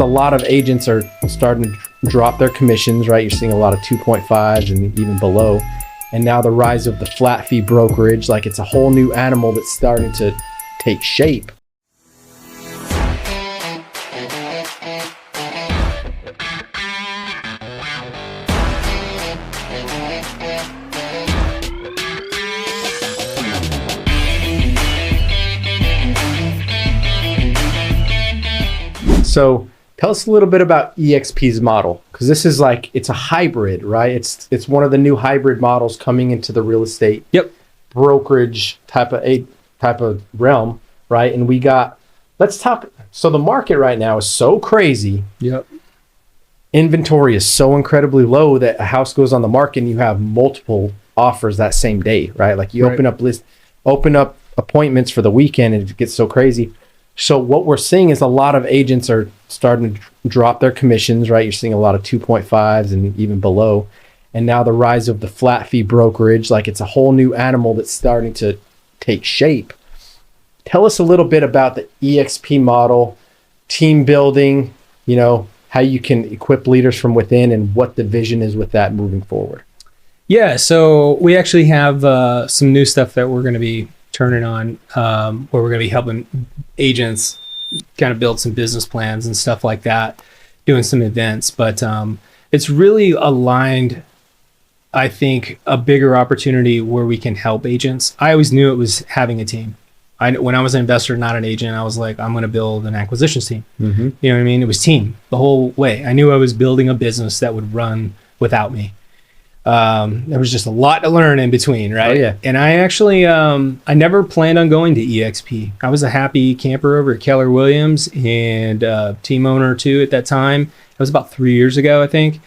A lot of agents are starting to drop their commissions, right? You're seeing a lot of 2.5s and even below. And now the rise of the flat fee brokerage, like it's a whole new animal that's starting to take shape. So tell us a little bit about EXP's model, because this is like, it's a hybrid, right? It's one of the new hybrid models coming into the real estate brokerage type of realm, right? And let's talk. So the market right now is so crazy. Inventory is so incredibly low that a house goes on the market and you have multiple offers that same day, right? Like you open up appointments for the weekend and it gets so crazy. So what we're seeing is a lot of agents are starting to drop their commissions, right? You're seeing a lot of 2.5s and even below. And now the rise of the flat fee brokerage, like it's a whole new animal that's starting to take shape. Tell us a little bit about the EXP model, team building, how you can equip leaders from within and what the vision is with that moving forward. Yeah, so we actually have some new stuff that we're going to be turning on, where we're going to be helping agents kind of build some business plans and stuff like that, doing some events. But it's really aligned, I think, a bigger opportunity where we can help agents. I always knew it was having a team. When I was an investor, not an agent, I was like, I'm going to build an acquisitions team. You know what I mean? It was team the whole way. I knew I was building a business that would run without me. There was just a lot to learn in between, right? Oh, yeah. And I actually, I never planned on going to EXP. I was a happy camper over at Keller Williams and team owner too at that time. It was about 3 years ago, I think.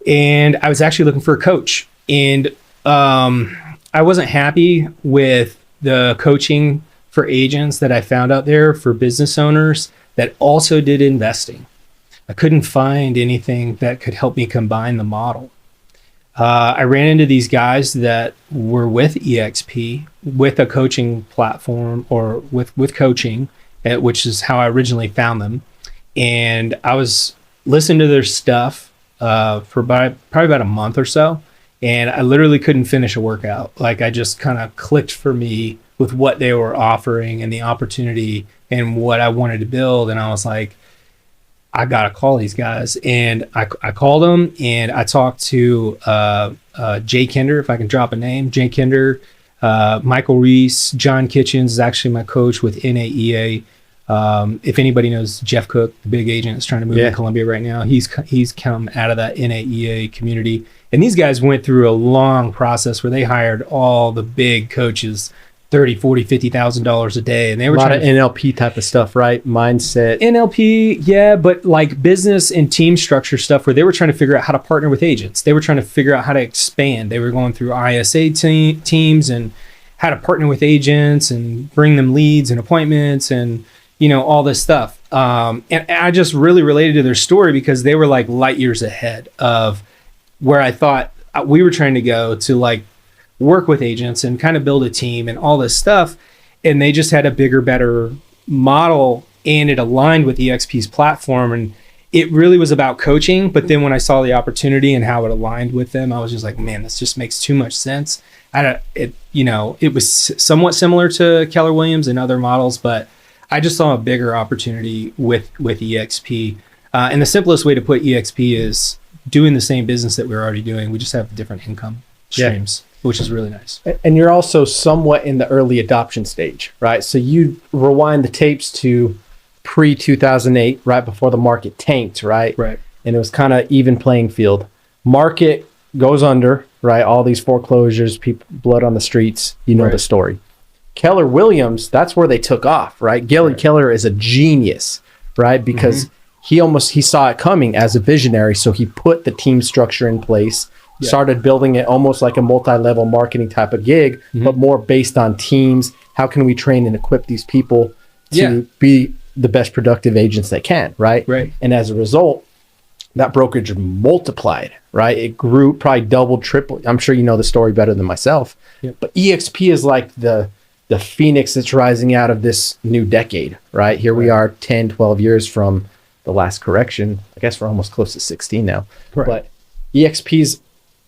And I was actually looking for a coach. And I wasn't happy with the coaching for agents that I found out there for business owners that also did investing. I couldn't find anything that could help me combine the model. I ran into these guys that were with EXP with a coaching platform or with coaching, which is how I originally found them. And I was listening to their stuff for probably about a month or so. And I literally couldn't finish a workout. Like I just kind of clicked for me with what they were offering and the opportunity and what I wanted to build. And I was like, I got to call these guys. And I called them and I talked to Jay Kinder, if I can drop a name, Jay Kinder, Michael Reese, John Kitchens is actually my coach with NAEA. If anybody knows Jeff Cook, the big agent that's trying to move to Columbia right now, he's come out of that NAEA community. And these guys went through a long process where they hired all the big coaches, $30,000, $40,000, $50,000 a day. And they were a lot of NLP type of stuff, right? Mindset. NLP, yeah, but like business and team structure stuff where they were trying to figure out how to partner with agents. They were trying to figure out how to expand. They were going through ISA teams and how to partner with agents and bring them leads and appointments and, all this stuff. And I just really related to their story because they were like light years ahead of where I thought we were trying to go to like work with agents and kind of build a team and all this stuff. And they just had a bigger, better model and it aligned with EXP's platform. And it really was about coaching. But then when I saw the opportunity and how it aligned with them, I was just like, man, this just makes too much sense. It was somewhat similar to Keller Williams and other models, but I just saw a bigger opportunity with EXP. And the simplest way to put EXP is doing the same business that we're already doing. We just have different income streams, which is really nice. And you're also somewhat in the early adoption stage, right? So you rewind the tapes to pre-2008, right before the market tanked, right? Right. And it was kind of even playing field. Market goes under, right? All these foreclosures, people, blood on the streets, the story. Keller Williams, that's where they took off, right? Gary Keller is a genius, right? Because he saw it coming as a visionary. So he put the team structure in place, started building it almost like a multi-level marketing type of gig, but more based on teams. How can we train and equip these people to be the best productive agents they can, right? Right. And as a result, that brokerage multiplied, right? It grew, probably doubled, tripled. I'm sure you know the story better than myself. But EXP is like the phoenix that's rising out of this new decade, right? Here we are 10, 12 years from the last correction. I guess we're almost close to 16 now. Right. But EXP's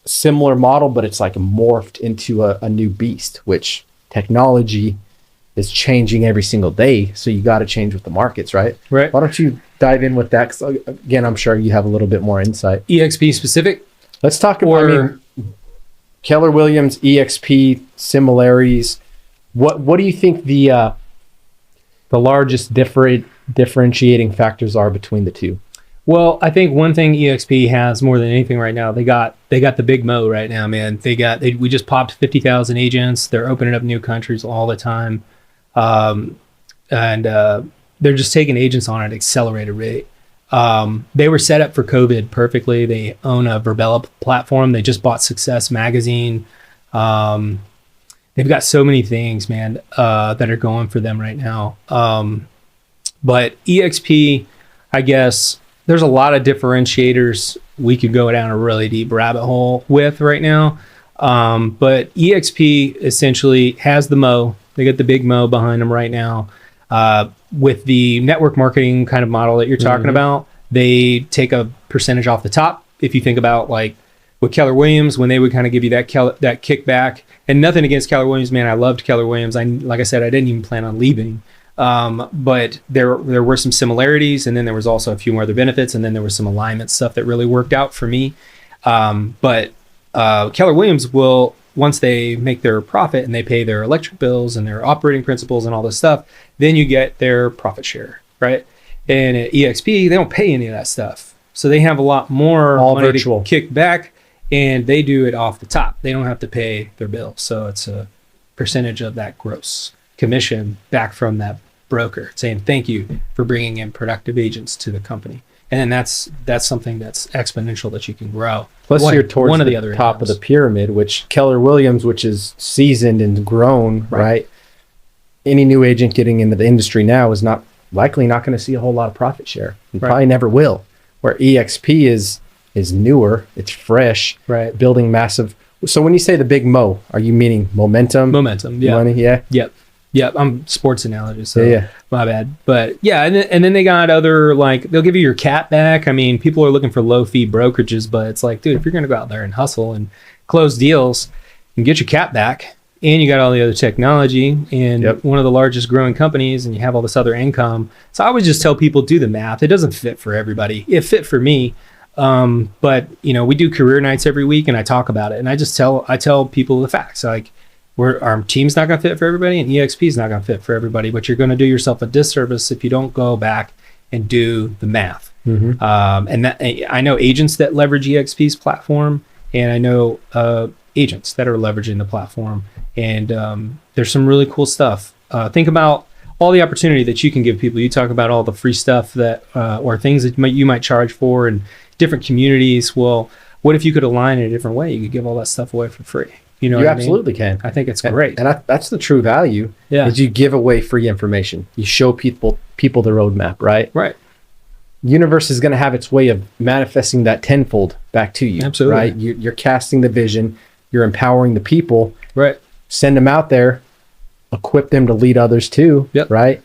similar model, but it's like morphed into a new beast, which technology is changing every single day. So you got to change with the markets, right? Right. Why don't you dive in with that? 'Cause again, I'm sure you have a little bit more insight. EXP specific? Let's talk about Keller Williams, EXP similarities. What do you think the largest differentiating factors are between the two? Well, I think one thing EXP has more than anything right now, they got the big mo right now, man. We just popped 50,000 agents. They're opening up new countries all the time. And they're just taking agents on at an accelerated rate. They were set up for COVID perfectly. They own a Verbella platform. They just bought Success Magazine. They've got so many things, man, that are going for them right now. But EXP, I guess, there's a lot of differentiators we could go down a really deep rabbit hole with right now. But EXP essentially has the mo. They got the big mo behind them right now. With the network marketing kind of model that you're talking about, they take a percentage off the top. If you think about like with Keller Williams, when they would kind of give you that kickback, and nothing against Keller Williams, man, I loved Keller Williams. Like I said, I didn't even plan on leaving. But there were some similarities, and then there was also a few more other benefits, and then there was some alignment stuff that really worked out for me. But Keller Williams will, once they make their profit and they pay their electric bills and their operating principals and all this stuff, then you get their profit share, right? And at EXP, they don't pay any of that stuff. So they have a lot more money virtual to kick back, and they do it off the top. They don't have to pay their bills. So it's a percentage of that gross commission back from that broker saying thank you for bringing in productive agents to the company. And then that's something that's exponential that you can grow. Plus you're towards one of the other top of the pyramid, which Keller Williams, which is seasoned and grown, right? Any new agent getting into the industry now is likely not going to see a whole lot of profit share, and probably never will. Where EXP is newer, it's fresh, building massive. So when you say the big mo, are you meaning momentum? Momentum, yeah. Money, yeah. Yep, I'm sports analogies, so my bad. But yeah, and then they got other, like, they'll give you your cat back. I mean, people are looking for low fee brokerages, but it's like, dude, if you're going to go out there and hustle and close deals and get your cat back, and you got all the other technology and one of the largest growing companies, and you have all this other income. So I would just tell people, do the math. It doesn't fit for everybody. It fit for me. But you know, we do career nights every week, and I talk about it, and I tell people the facts. Like, our team's not going to fit for everybody, and EXP is not going to fit for everybody, but you're going to do yourself a disservice if you don't go back and do the math. And that, I know agents that leverage EXP's platform, and I know agents that are leveraging the platform, and there's some really cool stuff. Think about all the opportunity that you can give people. You talk about all the free stuff that or things that you might charge for, and different communities. Well, what if you could align in a different way? You could give all that stuff away for free. You know, you absolutely can. I think it's great, and that's the true value. Is you give away free information. You show people the roadmap, right? Right. Universe is going to have its way of manifesting that tenfold back to you. Absolutely. Right. You're casting the vision. You're empowering the people. Right. Send them out there. Equip them to lead others too. Yep. Right.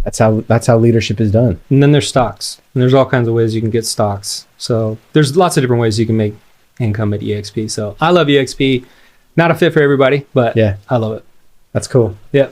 That's how leadership is done. And then there's stocks. And there's all kinds of ways you can get stocks. So there's lots of different ways you can make income at EXP. So I love EXP. Not a fit for everybody, but I love it. That's cool. Yeah.